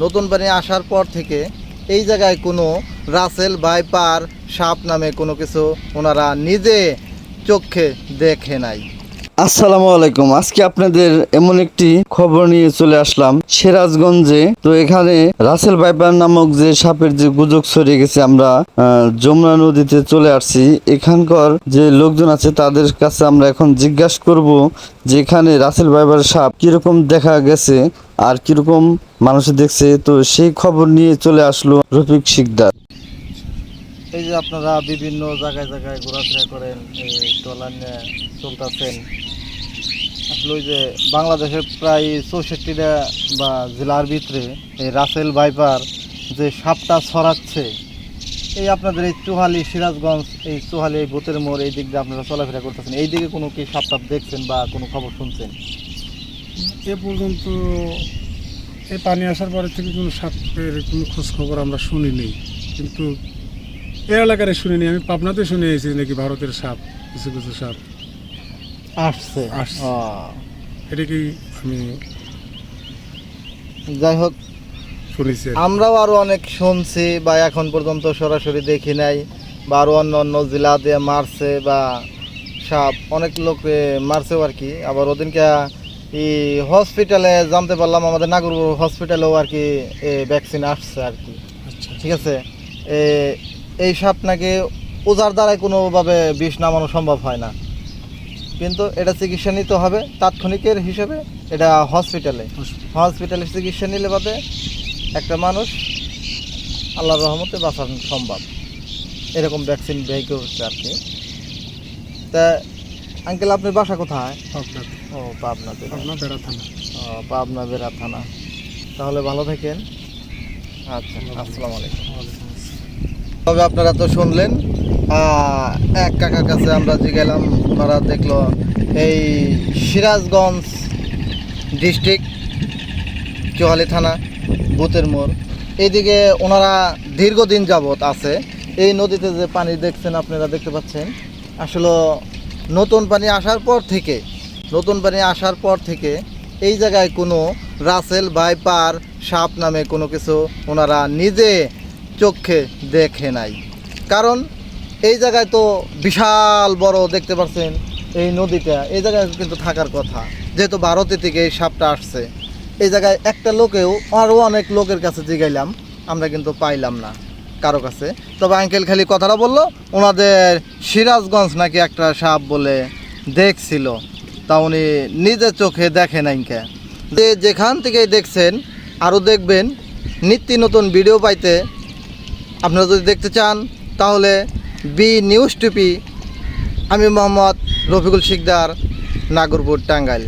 নতুন পানি আসার পর থেকে এই জায়গায় কোনো রাসেল ভাইপার সাপ নামে কোনো কিছু ওনারা নিজে চোখে দেখে নাই। আসসালামু আলাইকুম। আজকে আপনাদের এমন একটি খবর নিয়ে চলে আসলাম সিরাজগঞ্জে। তো এখানে রাসেল ভাইপার নামক যে সাপের যে গুজব ছড়িয়ে গেছে, আমরা যমুনা নদীতে চলে আসছি। এখানকার যে লোকজন আছে তাদের কাছে আমরা এখন জিজ্ঞাসা করব যে এখানে রাসেল ভাইপার সাপ কিরকম দেখা গেছে আর কিরকম মানুষ দেখছে। তো সেই খবর নিয়ে চলে আসলো রফিক শিকদার। এই যে আপনারা বিভিন্ন জায়গায় জায়গায় ঘোরাফেরা করেন, এই ট্রলার নিয়ে চলতেছেন। আসলে ওই যে বাংলাদেশের প্রায় 64টা বা জেলার ভিতরে এই রাসেল ভাইপার যে সাপটা ছড়াচ্ছে, এই আপনাদের এই চুহালি সিরাজগঞ্জ, এই চুহালি এই ভূতের মোড় এই দিক দিয়ে আপনারা চলাফেরা করতেছেন, এই দিকে কোনো কি সাপ টাপ দেখছেন বা কোনো খবর শুনছেন? এ পর্যন্ত এই পানি আসার পরে থেকে কোনো সাপের কোনো খোঁজ খবর আমরা শুনিনি, কিন্তু এই এলাকায় শুনিনি। আমি পাবনাতে শুনে এসেছি নাকি ভারতের সাপ, কিছু কিছু সাপ আসছে। এটা কি আমি যাই হোক, শুনেছি। আমরাও আরও অনেক শুনছি বা এখন পর্যন্ত সরাসরি দেখি নাই, বা আরও অন্য অন্য জেলা দিয়ে মারছে বা সাপ অনেক লোকে মারছেও আর কি। আবার ওদিনকে এই হসপিটালে জানতে পারলাম, আমাদের নাগরপুর হসপিটালেও আর কি ভ্যাকসিন আসছে আর কি। ঠিক আছে, এই সাপ নাকি ওজার দ্বারাই কোনোভাবে বিষ নামানো সম্ভব হয় না, কিন্তু এটা চিকিৎসা নিতে হবে তাৎক্ষণিকের হিসেবে। এটা হসপিটালে চিকিৎসা নিলে বাদে একটা মানুষ আল্লাহর রহমতে বাঁচানো সম্ভব। এরকম ভ্যাকসিন বের করছে আর কি। তা আঙ্কেল, আপনার বাসা কোথায়? ও, পাবনাতে। পাবনা বেড়া থানা। তাহলে ভালো থাকেন। আচ্ছা, আসসালামু আলাইকুম। তবে আপনারা তো শুনলেন, এক কাকার কাছে আমরা গেলাম, ওনারা দেখলো এই সিরাজগঞ্জ ডিস্ট্রিক্ট চুহালি থানা ভূতের মোড় এইদিকে ওনারা দীর্ঘদিন যাবৎ আছে। এই নদীতে যে পানি দেখছেন, আপনারা দেখতে পাচ্ছেন, আসলে নতুন পানি আসার পর থেকে এই জায়গায় কোনো রাসেল ভাইপার সাপ নামে কোনো কিছু ওনারা নিজে চোখে দেখে নাই। কারণ এই জায়গায় তো বিশাল বড় দেখতে পাচ্ছেন এই নদীটা, এই জায়গায় কিন্তু থাকার কথা। যেহেতু ভারতের থেকে এই সাপটা আসছে, এই জায়গায় একটা লোকেও আরও অনেক লোকের কাছে জিগাইলাম, আমরা কিন্তু পাইলাম না কারো কাছে। তবে আঙ্কেল খালি কথাটা বললো ওনাদের সিরাজগঞ্জ নাকি একটা সাপ বলে দেখছিল, তা উনি নিজের চোখে দেখে নাইকে। যে যেখান থেকেই দেখছেন আরও দেখবেন নিত্য নতুন ভিডিও পাইতে। আপনারা যদি দেখতে চান তাহলে বি নিউজ টিভি। আমি মোহাম্মদ রফিকুল শিকদার, নাগরপুর, টাঙ্গাইল।